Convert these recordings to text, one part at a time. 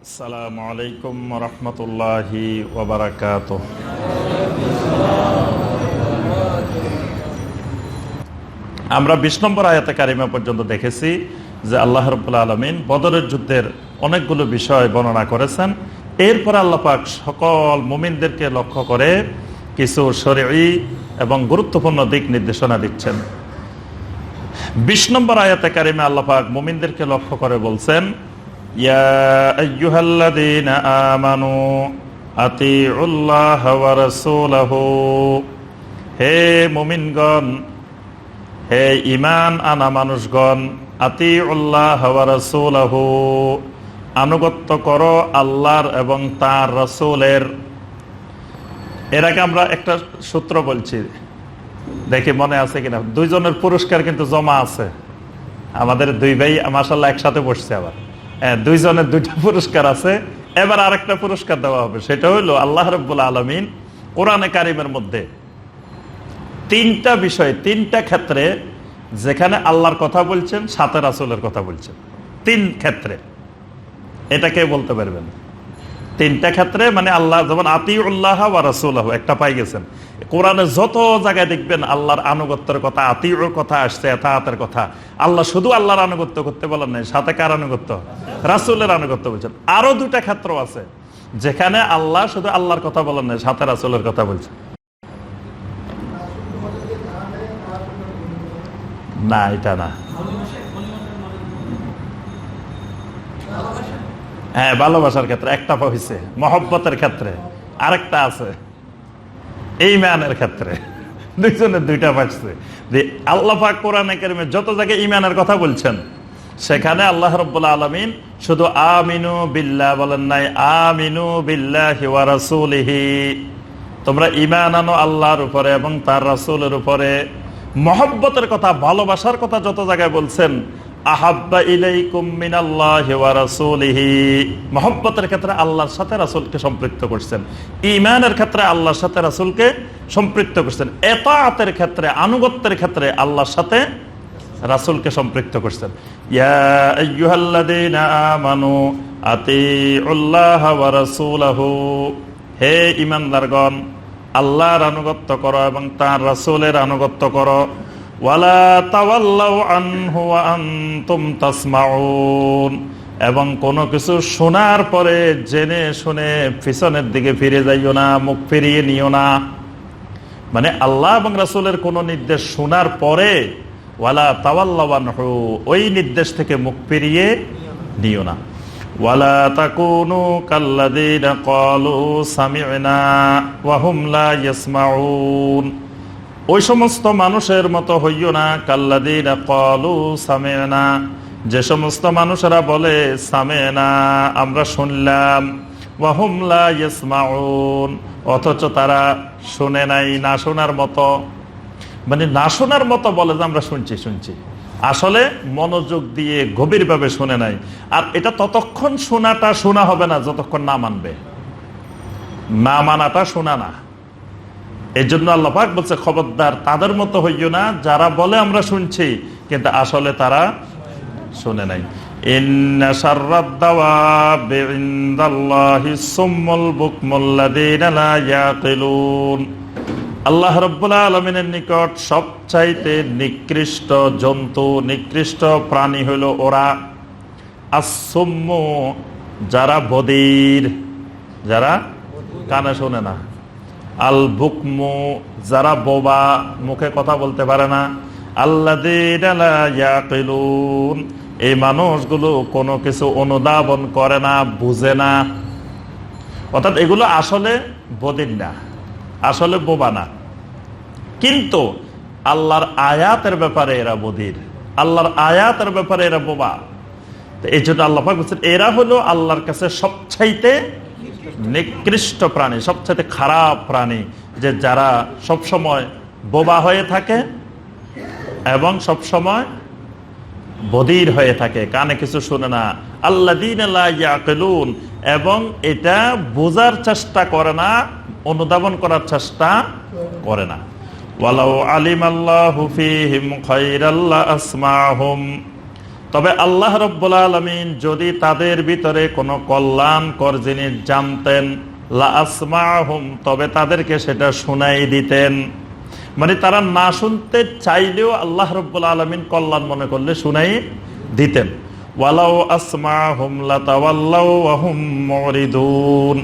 আসসালামু আলাইকুম রহমতুল্লাহি ওয়া বারাকাতুহু। আমরা 20 নম্বর আয়াতে কারিমা পর্যন্ত দেখেছি যে আল্লাহ রাব্বুল আলামিন বদরের যুদ্ধের অনেকগুলো বিষয় বর্ণনা করেছেন। এরপর আল্লাহ পাক সকল মুমিনদেরকে লক্ষ্য করে কিছু শরঈ এবং গুরুত্বপূর্ণ দিক নির্দেশনা দিচ্ছেন। 20 নম্বর আয়াতে কারিমা আল্লাহ পাক মুমিনদেরকে লক্ষ্য করে বলছেন, ইয়া আইয়ুহাল্লাযীনা আমানু আতিউল্লাহ ওয়া রাসূলাহু, হে মুমিনগণ, হে ঈমান আনা মানুষগণ, আতিউল্লাহ ওয়া রাসূলাহু, আনুগত্য করো আল্লাহর এবং তার রাসূলের। এর আগে আমরা একটা সূত্র বলছি, দেখি মনে আছে কিনা। দুইজনের পুরস্কার কিন্তু জমা আছে। আমাদের দুই ভাই মাশাআল্লাহ একসাথে বসছে, আবার দুইজনের দুইটা পুরস্কার আছে। এবার আরেকটা পুরস্কার দেওয়া হবে, সেটা হলো আল্লাহ রাব্বুল আলামিন কোরআনে কারিমের মধ্যে তিনটা বিষয়, তিনটা ক্ষেত্রে যেখানে আল্লাহর কথা বলছেন, সাথে রাসূলের কথা বলছেন, তিন ক্ষেত্রে। এটা কে বলতে পারবেন? তিনটা ক্ষেত্রে, মানে আল্লাহ যেমন আতিউল্লাহ ওয়া রাসূলাহু একটা পাই গেছেন। কোরআনে যত জায়গায় দেখবেন আল্লাহর আনুগত্যের কথা, আতিউর কথা আসছে, এতাআতের কথা। আল্লাহ শুধু আল্লাহর আনুগত্য করতে বলেন নাই, সাথে কার আনুগত্য? রাসূলের আনুগত্য বলছেন। আরো দুটা ক্ষেত্র আছে যেখানে আল্লাহ শুধু আল্লাহর কথা বলেন নাই, সাথে রাসূলের কথা বলছেন। না, এটা না। হ্যাঁ, ভালোবাসার ক্ষেত্রে একটা হয়েছে, মহব্বতের ক্ষেত্রে আরেকটা আছে, ঈমানের ক্ষেত্রে। দুইজনের দুইটা পাচ্ছে। যে আল্লাহ পাক কোরআনে কারিমে যত জায়গায় ঈমানের কথা বলছেন, সেখানে আল্লাহ রাব্বুল আলামিন শুধু আমিনু বিল্লাহ বলেন নাই, আমিনু বিল্লাহি ওয়া রাসূলিহি, তোমরা ঈমান আনো আল্লাহর উপরে এবং তার রাসূলের উপরে। মহব্বতের কথা, ভালোবাসার কথা যত জায়গায় বলছেন, আহাব্বা ইলাইকুম মিনাল্লাহি ওয়া রাসূলিহি, মহব্বতের ক্ষেত্রে আল্লাহর সাথে রাসূলকে সম্পৃক্ত করছেন। ঈমানের ক্ষেত্রে আল্লাহর সাথে রাসূলকে সম্পৃক্ত করছেন। এতাআতের ক্ষেত্রে, আনুগত্যের ক্ষেত্রে আল্লাহর সাথে রাসূলকে সম্পৃক্ত করছেন। ইয়া আইয়ুহাল্লাযীনা আমানু আতিউল্লাহ ওয়া রাসূলাহু, হে ঈমানদারগণ, আল্লাহর আনুগত্য করো এবং তার রাসূলের আনুগত্য করো। ওয়ালা তাওয়াল্লাউ আনহু ওয়া আনতুম তাসমাউন, এবং কোনো কিছু শোনার পরে জেনে শুনে পিছনের দিকে ফিরে যাইও না, মুখ ফিরিয়ে নিও না। মানে আল্লাহ এবং রাসূলের কোনো নির্দেশ শোনার পরে ওয়ালা তাওয়াল্লাউ আনহু, ওই নির্দেশ থেকে মুখ ফিরিয়ে নিও না। ওয়ালা তাকুনু কাল্লাযীনা ক্বালু সামি'না ওয়া হুম লা ইয়াসমাউন, ওই সমস্ত মানুষের মতো হইও না, কাল্লাযীনা ক্বালু সামি'না, যে সমস্ত মানুষেরা বলে সামি'না, আমরা শুনলাম, ওয়া হুম লা ইয়াসমাউন, অথচ তারা শুনে নাই। না শোনার মতো, মানে না শোনার মতো বলে যে আমরা শুনছি শুনছি, আসলে মনোযোগ দিয়ে গভীরভাবে শুনে নাই। আর এটা ততক্ষণ শোনাটা শোনা হবে না যতক্ষণ না মানবে। না মানাটা শোনা না। এই জন্য আল্লাহ পাক বলছে, খবরদার তাদের মতো হইও না যারা বলে আমরা শুনছি কিন্তু আসলে তারা শুনে নাই। ইন্না শাররাদ দাওয়াবি ইনদাল্লাহিস সুম্মুল বুকমুল্লাযীনা লা ইয়াকিলুন, আল্লাহ রাব্বুল আলামিনের নিকট সবচাইতে নিকৃষ্ট জন্তু, নিকৃষ্ট প্রাণী হলো ওরা, আস-সুম্মু, যারা বধির, যারা কানে শোনে না, আল বুকমু, যারা বোবা, মুখে কথা বলতে পারে না, আল্লাযীনা লা ইয়াকিলুন, এই মানুষগুলো কোনো কিছু অনুধাবন করে না, বুঝে না। অর্থাৎ এগুলো আসলে বধির না, আসলে বোবা না, কিন্তু আল্লাহর আয়াতের ব্যাপারে এরা বধির, আল্লাহর আয়াতের ব্যাপারে এরা বোবা। এই জন্য আল্লাহ পাক বলছেন এরা হলো আল্লাহর কাছে সবচাইতে নিকৃষ্ট প্রাণী, সবচাইতে খারাপ প্রাণী, যে যারা সবসময় বোবা হয়ে থাকে এবং সবসময় বধির হয়ে থাকে, কানে কিছু শুনে না। আল্লাযীনা লা ইয়াকিলুন, এবং এটা বোঝার চেষ্টা করে না, অনুধাবন করার চেষ্টা করে না। ওয়ালাউ আলিমাল্লাহু ফীহিম খায়রাল লা আসমাহুম, তবে আল্লাহ রাব্বুল আলামিন যদি তাদের ভিতরে কোনো কল্যাণকর জিনিস জানতেন লা আসমাহুম, তবে তাদেরকে সেটা শুনাই দিতেন। মানে তারা না শুনতে চাইলেও আল্লাহ রাব্বুল আলামিন কল্যাণ মনে করলে শুনাই দিতেন। ওয়ালাউ আসমাহুম লাতাওয়াল্লাউ ওয়া হুম মুরিদুন,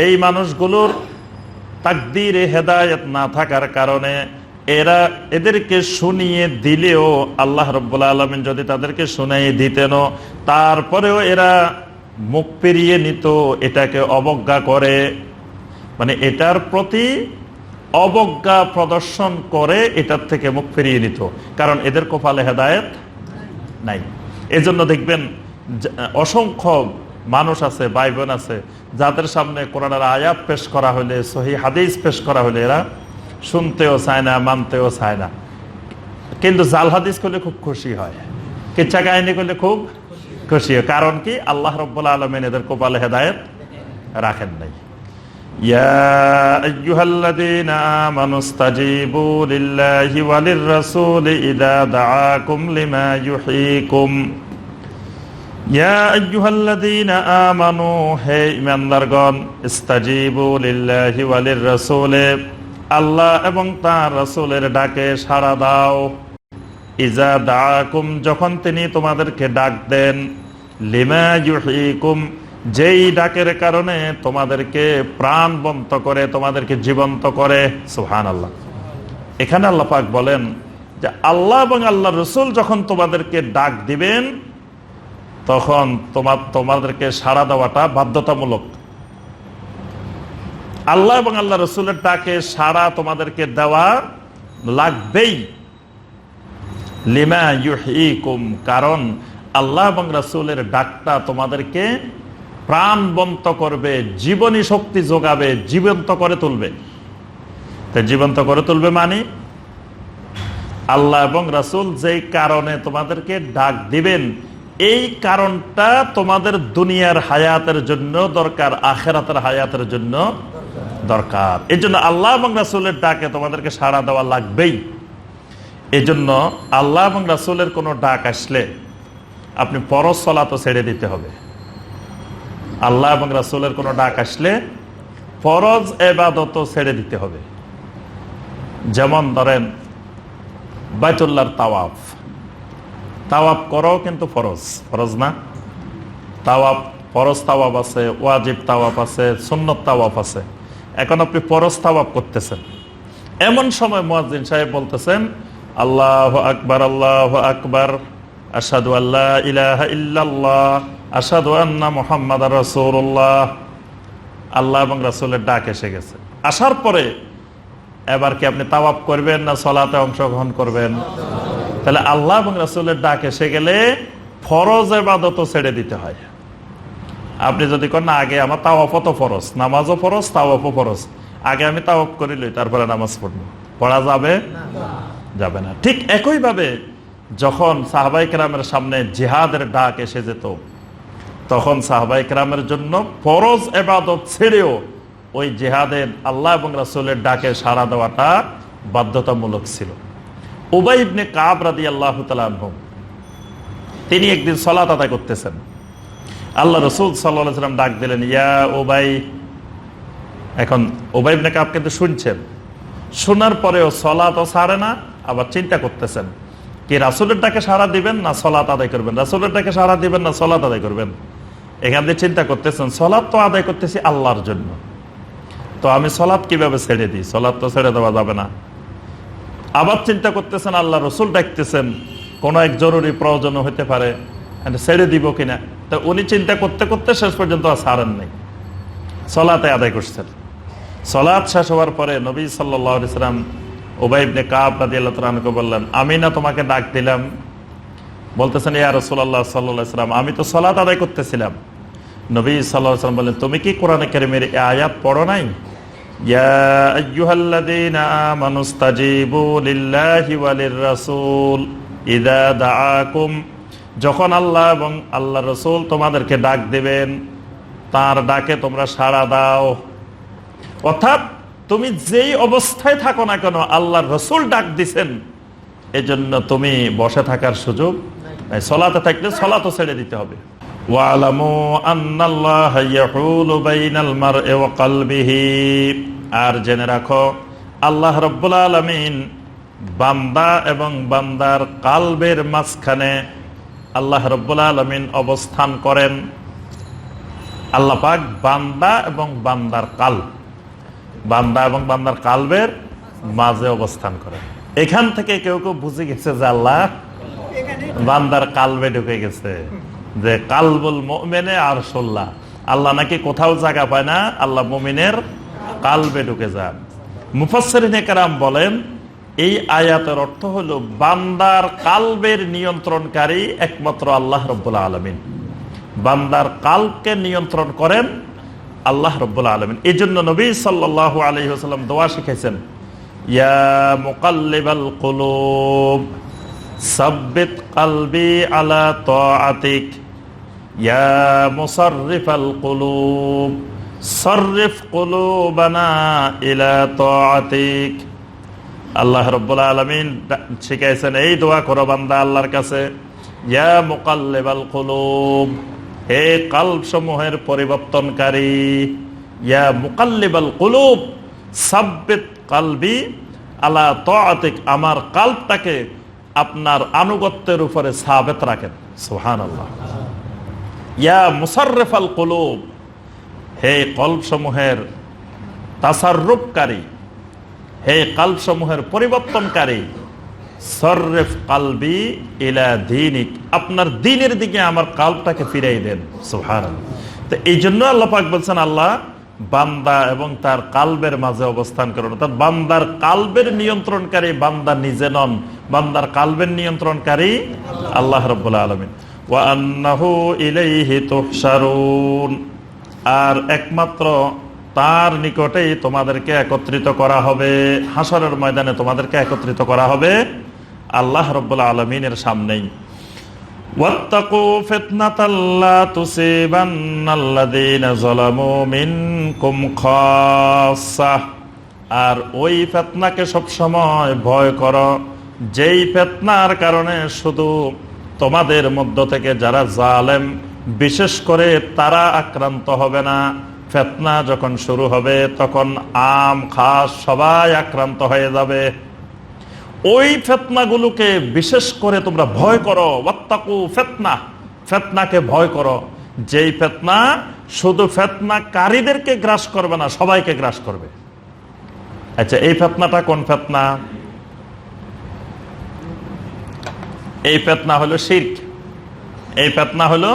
এই মানুষগুলোর তাকদীরে হেদায়েত না থাকার কারণে এদেরকে শুনিয়ে দিলেও আল্লাহ রাব্বুল আলামিন যদি তাদেরকে শুনিয়ে দিতেনও তারপরেও এরা মুখ ফিরিয়ে নিত, এটাকে অবজ্ঞা করে, মানে এটার প্রতি অবজ্ঞা প্রদর্শন করে এটার থেকে মুখ ফিরিয়ে নিত, কারণ এদের কপালে হেদায়েত নাই। এজন্য দেখবেন অসংখ্য মানুষ আছে, ভাই বোন আছে, যাদের সামনে কোরআনের আয়াত পেশ করা হলে, সহিহ হাদিস পেশ করা হলে এরা শুনতেও চায় না, মানতেও চায় না, কিন্তু জাল হাদিস করলে খুব খুশি হয়, কিচ্ছা কাহিনী করলে খুব খুশি হয়। কারণ কি? আল্লাহ রাব্বুল আলামিন এদের কপালে হেদায়েত রাখেন নাই। ইয়া আইয়ুহাল্লাযীনা আমানুস্তাজীবু লিল্লাহি ওয়া লির-রাসূলি ইযা দাআকুম লিমা ইউহয়িকুম। ইয়া আইয়ুহাল্লাযীনা আমানু, হে ঈমানদারগণ, ইস্তাজীবু লিল্লাহি ওয়া লির-রাসূলি, আল্লাহ এবং তার রাসূলের ডাকে সাড়া দাও। ইযা দাআকুম, যখন তিনি তোমাদেরকে ডাক দেন, লিমা ইউহয়িকুম, যেই ডাকের কারণে তোমাদেরকে প্রাণবন্ত করে, তোমাদেরকে জীবন্ত করে। সুবহানাল্লাহ। এখানে আল্লাহ পাক বলেন যে আল্লাহ এবং আল্লাহর রাসূল যখন তোমাদেরকে ডাক দিবেন তখন তোমাদেরকে সাড়া দেওয়াটা বাধ্যতামূলক। আল্লাহ এবং আল্লাহ রাসূলের ডাকে সাড়া তোমাদেরকে দেওয়া লাগবেই। লিমা ইউহয়িকুম, কারণ আল্লাহ এবং রাসূলের ডাকটা তোমাদেরকে প্রাণবন্ত করবে, জীবনী শক্তি যোগাবে, জীবন্ত করে তুলবে। তাই জীবন্ত করে তুলবে মানে আল্লাহ এবং রাসূল যেই কারণে তোমাদেরকে ডাক দিবেন এই কারণটা তোমাদের দুনিয়ার হায়াতের জন্য দরকার, আখিরাতের হায়াতের জন্য দরকার। এই জন্য আল্লাহ এবং রাসূলের ডাকে তোমাদেরকে সাড়া দেওয়া লাগবেই। এই জন্য আল্লাহ এবং রাসূলের কোনো ডাক আসলে আপনি ফরজ সালাতও ছেড়ে দিতে হবে। আল্লাহ এবং রাসূলের কোনো ডাক আসলে ফরজ ইবাদতও ছেড়ে দিতে হবে। যেমন ধরেন বাইতুল্লাহর তাওয়াফ, তাওয়াফ করো কিন্তু ফরজ, ফরজ না? তাওয়াফ ফরজ তাওয়াফ আছে, ওয়াজিব তাওয়াফ আছে, সুন্নত তাওয়াফ আছে। এখন আপনি ফরজ তাওয়াফ করতেছেন, এমন সময় মুয়াজ্জিন সাহেব বলতেছেন আল্লাহু আকবার, আল্লাহু আকবার, আশহাদু আল্লা ইলাহা ইল্লাল্লাহ, আশহাদু আন্না মুহাম্মাদার রাসূলুল্লাহ। আল্লাহ এবং রাসূলের ডাক এসে গেছে। আসার পরে এবার কি আপনি তাওয়াফ করবেন না সালাতে অংশগ্রহণ করবেন? তাহলে আল্লাহ এবং রাসূলের ডাক এসে গেলে ফরজ ইবাদতও ছেড়ে দিতে হয়। আপনি যদি কোন না আগে আমার তাওয়াফও তো ফরজ, নামাজও ফরজ, তাওয়াফও ফরজ, আগে আমি তাওয়াফ করে লই তারপরে নামাজ পড়ব, পড়া যাবে? যাবে না। ঠিক একইভাবে যখন সাহাবায়ে কেরামের সামনে জিহাদের ডাক এসে যেত তখন সাহাবায়ে কেরামের জন্য ফরজ ইবাদত ছেড়েও ওই জিহাদের আল্লাহ এবং রাসূলের ডাকে সাড়া দেওয়াটা বাধ্যতামূলক ছিল। উবাই ইবনে কাব রাদিয়াল্লাহু তাআলা আনহু, তিনি একদিন সালাত আদায় করতেছেন, আল্লাহ রাসূল সাল্লাল্লাহু আলাইহি ওয়াসাল্লাম ডাক দিলেন ইয়া উবাই। এখন উবাই ইবনে কাব কিন্তু শুনছেন, শোনার পরেও সালাতও ছাড়ে না, আবার চিন্তা করতেছেন কি রাসূলের ডাকে সাড়া দিবেন না সালাত আদায় করবেন, রাসূলের ডাকে সাড়া দিবেন না সালাত আদায় করবেন। এখান থেকে চিন্তা করতেছেন সালাত তো আদায় করতেছি আল্লাহর জন্য, তো আমি সালাত কিভাবে ছেড়ে দিই, সালাত তো ছেড়ে দেওয়া যাবে না। আবার চিন্তা করতেছেন আল্লাহ রাসূল ডাকতেছেন, কোনো এক জরুরি প্রয়োজন হতে পারে, ছেড়ে দিব কিনা। তো উনি চিন্তা করতে করতে শেষ পর্যন্ত আর ছাড়েন নাই, সালাতে আদায় করছেন। সালাত শেষ হওয়ার পরে নবী সাল্লাল্লাহু আলাইহি ওয়াসাল্লাম উবাই ইবনে কাব রাদিয়াল্লাহু তাআলা আনহু বললেন আমি না তোমাকে ডাক দিলাম? বলতেছেন ইয়া রাসূলুল্লাহ সাল্লাল্লাহু আলাইহি ওয়াসাল্লাম আমি তো সালাত আদায় করতেছিলাম। নবী সাল্লাল্লাহু আলাইহি ওয়াসাল্লাম বললেন তুমি কি কোরআনে কারীমের এই আয়াত পড়ো নাই? ইয়া আইয়ুহাল্লাযীনা আমানুস্তাজীবু লিল্লাহি ওয়া লির-রাসূল ইযা দাআকুম, যখন আল্লাহ এবং আল্লাহর রাসূল তোমাদেরকে ডাক দিবেন তার ডাকে তোমরা সাড়া দাও। অর্থাৎ তুমি যেই অবস্থায় থাকো না কেন আল্লাহর রাসূল ডাক দিছেন, এজন্য তুমি বসে থাকার সুযোগ সলাতে থাকলে সলাতও ছেড়ে দিতে হবে। ওয়ালামু আন্নাল্লাহা ইয়াহুলু বাইনাল মারই ওয়া কলবিহি, আর জেনে রাখো আল্লাহ রাব্বুল আলামিন বান্দা এবং বান্দার কালবের মাঝখানে আল্লাহ রাব্বুল আলামিন অবস্থান করেন। আল্লাহ পাক বান্দা এবং বান্দার কালবের মাঝে অবস্থান করেন। এখান থেকে কেউ কেউ বুঝে গেছে যে আল্লাহ বান্দার কালবে ঢুকে গেছে, যে কালবুল মুমিনে আরশুল্লাহ, আল্লাহ নাকি কোথাও জায়গা পায় না, আল্লাহ মুমিনের কালবে ঢুকে যান। মুফাসসিরিনে কেরাম বলেন এই আয়াতের অর্থ হলো বান্দার কালবের নিয়ন্ত্রণকারী একমাত্র আল্লাহ রাব্বুল আলামিন। বান্দার কালবকে নিয়ন্ত্রণ করেন আল্লাহ রাব্বুল আলামিন। এই জন্য নবী সাল্লাল্লাহু আলাইহি ওয়াসাল্লাম দোয়া শিখাইছেন, ইয়া মুকাল্লিবাল কুলুব সাব্বিত কলবি আলা তাআতিক, ইয়া মুসাররিফাল কুলুব সররিফ কুলুবানা ইলা তাআতিক। আল্লাহ রাব্বুল আলামিন শিখাইছেন এই দোয়া করো বান্দা আল্লাহর কাছে, ইয়া মুকাল্লিবাল কুলুব, হে কলব সমূহের পরিবর্তনকারী, ইয়া মুকাল্লিবাল কুলুব সাব্বিত কলবি আলা তাআতিক, আমার কলবটাকে আপনার আনুগত্যের উপরে সাবিত রাখেন। সুবহানাল্লাহ। ইয়া মুসাররিফাল কুলুব, হে কলব সমূহের তাসাররুফকারী, হে কলব সমূহের পরিবর্তনকারী, সররিফ কলবি ইলা দীনিক, আপনার দ্বীনের দিকে আমার কলবটাকে ফিরাই দেন। সুবহানাল্লাহ। তো এই জন্য আল্লাহ পাক বলছেন আল্লাহ বান্দা এবং তার কালবের মাঝে অবস্থান করেন। অর্থাৎ বান্দার কালবের নিয়ন্ত্রণকারী বান্দা নিজে নন, বান্দার কালবের নিয়ন্ত্রণকারী আল্লাহ রাব্বুল আলামিন। ওয়া আন্নাহু ইলাইহি তুহশারুন, আর একমাত্র তার নিকটেই তোমাদেরকে একত্রিত করা হবে, হাসরের ময়দানে তোমাদেরকে একত্রিত করা হবে আল্লাহ রাব্বুল আলামিনের সামনেই। ওয়াত্তাকু ফিতনাতাল লা তুসিবান্নাল্লাযীনা যালামু মিনকুম খাসসা, আর ওই ফিতনাকে সব সময় ভয় করো যেই ফিতনার কারণে শুধু তোমাদের মধ্য থেকে যারা জালেম বিশেষ করে তারা আক্রান্ত হবে না। ফিতনা যখন শুরু হবে তখন আম খাস সবাই আক্রান্ত হয়ে যাবে। ওই ফিতনাগুলোকে বিশেষ করে তোমরা ভয় করো। ওয়াত্তাকু ফিতনা, ফিতনাকে ভয় করো যেই ফিতনা শুধু ফিতনাকারীদেরকে গ্রাস করবে না, সবাইকে গ্রাস করবে। আচ্ছা, এই ফিতনাটা কোন ফিতনা? এই ফিতনা হলো শিরক। এই ফিতনা হলো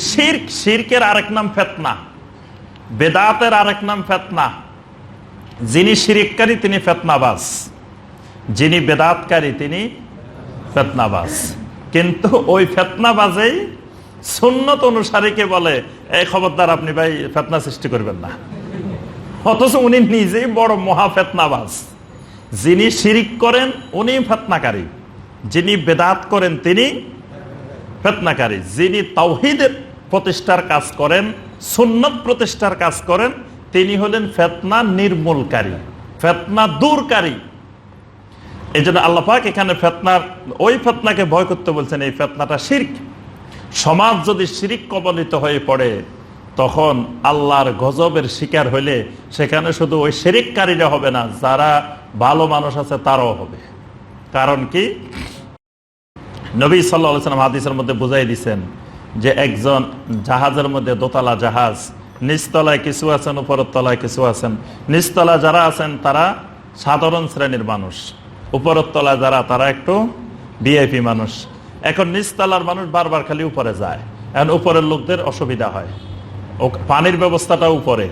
শিরক। শিরকের আরেক নাম ফিতনা, বেদাতের আরেক নাম ফিতনা। যিনি শিরককারী তিনি ফিতনাবাজ, যিনি বেদাতকারী তিনি ফিতনাবাজ। কিন্তু ওই ফিতনাবাজেই সুন্নত অনুসারীকে বলে এই খবরদার আপনি ভাই ফিতনা সৃষ্টি করবেন না, অথচ উনি নিজেই বড় মহা ফিতনাবাজ। যিনি শিরক করেন উনি ফিতনাকারী, যিনি বেদাত করেন তিনি ফিতনাকারী, যিনি তাওহীদের প্রতিষ্ঠার কাজ করেন, সুন্নত প্রতিষ্ঠার কাজ করেন, তিনি হলেন ফিতনা নির্মূলকারী, ফিতনা দূরকারী। এই জন্য আল্লাহ পাক এখানে ফিতনার ওই ফিতনাকে ভয় করতে বলছেন। এই ফিতনাটা শিরক। সমাজ যদি শিরক কবলিত হয়ে পড়ে তখন আল্লাহর গজবের শিকার হইলে সেখানে শুধু ওই শিরককারীরা হবে না, যারা ভালো মানুষ আছে তারাও হবে। কারণ কি? নবী সাল্লাল্লাহু আলাইহি ওয়াসাল্লাম হাদিসের মধ্যে বুঝাই দিয়েছেন যে একজন জাহাজের মধ্যে, দোতলা জাহাজ, নিচতলায় কিছু আছেন, উপরের তলায় কিছু আছেন। নিচতলা যারা আছেন তারা সাধারণ শ্রেণীর মানুষ, উপরের তলায় যারা তারা একটু ভিআইপি মানুষ। এখন নিচতলার মানুষ বারবার খালি উপরে যায়, এখন উপরের লোকদের অসুবিধা হয়, ও পানির ব্যবস্থাটা উপরে,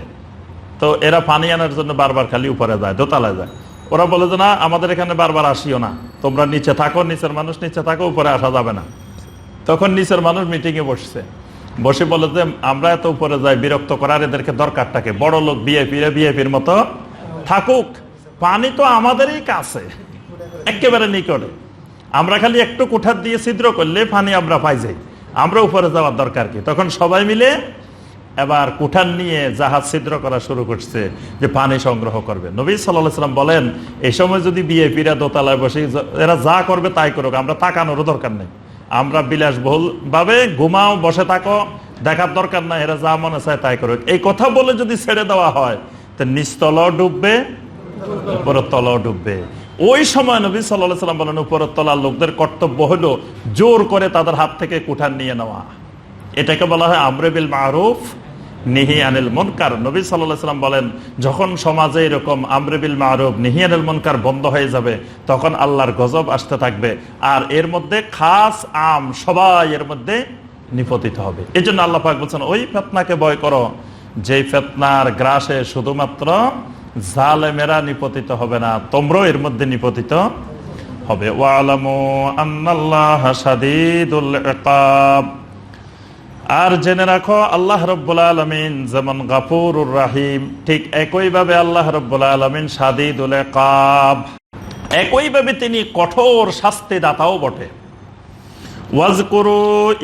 তো এরা পানি আনার জন্য বারবার খালি উপরে যায়, দোতলায় যায়। ওরা বলে যে না, আমাদের এখানে বারবার আসিও না, তোমরা নিচে থাকো, নিচের মানুষ নিচে থাকো, উপরে আসা যাবে না। তখন নিচের মানুষ মিটিংয়ে বসছে, বসে বলে যে আমরা এত উপরে যাই, বিরক্ত করার এদেরকে দরকারটাকে, বড় লোক ভিআইপিরা ভিআইপির মতো থাকুক, পানি তো আমাদেরই কাছে, একেবারে নিকটে, আমরা খালি একটু কুঠার দিয়ে ছিদ্র করলে পানি আমরা পাই যাই, আমরা উপরে যাওয়ার দরকার কি? তখন সবাই মিলে এবার কুঠার নিয়ে জাহাজ ছিদ্র করা শুরু করছে যে পানি সংগ্রহ করবে। নবী সাল্লাল্লাহু আলাইহি ওয়াসাল্লাম বলেন এই সময় যদি ভিআইপিরা দোতলায় বসে এরা যা করবে তাই করুক, আমরা তাকানোরও দরকার নেই, আমরা বিলাসবহুল ভাবে ঘুমাও, বসে থাকো, দেখার দরকার নাই, এরা যা মনে চায় তাই করুক, এই কথা বলে যদি ছেড়ে দেওয়া হয় তো নিচতলাও ডুববে, উপরের তলাও ডুববে। ওই সময় নবী সাল্লাল্লাহু আলাইহি ওয়াসাল্লাম বলেন উপরের তলার লোকদের কর্তব্য হলো জোর করে তাদের হাত থেকে কুঠার নিয়ে নেওয়া। এটাকে বলা হয় আমরে বিল মারুফ নিহি আনিল মুনকার। নবী সাল্লাল্লাহু আলাইহি ওয়াসাল্লাম বলেন যখন সমাজে এরকম আমরে বিল মারুফ নিহি আনিল মুনকার বন্ধ হয়ে যাবে তখন আল্লাহর গজব আসতে থাকবে, আর এর মধ্যে খাস আম সবাই এর মধ্যে নিপতিত হবে। এই জন্য আল্লাহ পাক বলছেন ওই ফিতনাকে ভয় করো যেই ফিতনার গ্রাসে শুধুমাত্র জালেমেরা নিপতিত হবে না, তোমরাও এর মধ্যে নিপতিত হবে। ওয়ালামু আন্নাল্লাহা শাদীদুল ইকাব, আর জেনে রাখো আল্লাহ রাব্বুল আলামিন যেমন গাফুরুর রহিম, ঠিক একইভাবে আল্লাহ রাব্বুল আলামিন শাদীদুল ইকাব, একইভাবে তিনি কঠোর শাস্তিদাতাও বটে। ওয়াজকুরু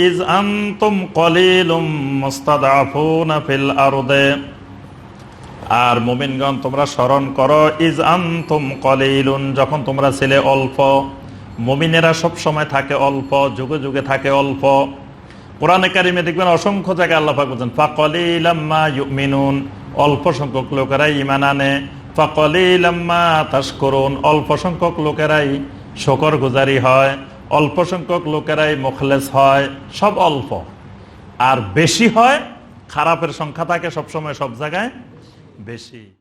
ইজ আনতুম কলিলুম মুস্তাদআফুনা ফিল আরদে, আর মুমিনগণ তোমরা স্মরণ করো ইজ আনতুম কলিলুন, যখন তোমরা ছিলে অল্প। মুমিনেরা সব সময় থাকে অল্প, যুগে যুগে থাকে অল্প। কোরআনে কারিমে দেখবেন অসংখ্য জায়গায় আল্লাহ পাক বলেন ফাকলিলাম মা ইউমিনুন, অল্প সংখ্যক লোকেরাই ঈমান আনে। ফাকলিলাম মা তাশকুরুন, অল্প সংখ্যক লোকেরাই শুকরগুজারি হয়, অল্প সংখ্যক লোকেরাই মুখলেস হয়। সব অল্প, আর বেশি হয় খারাপের সংখ্যা থাকে সবসময় সব জায়গায় বেশি।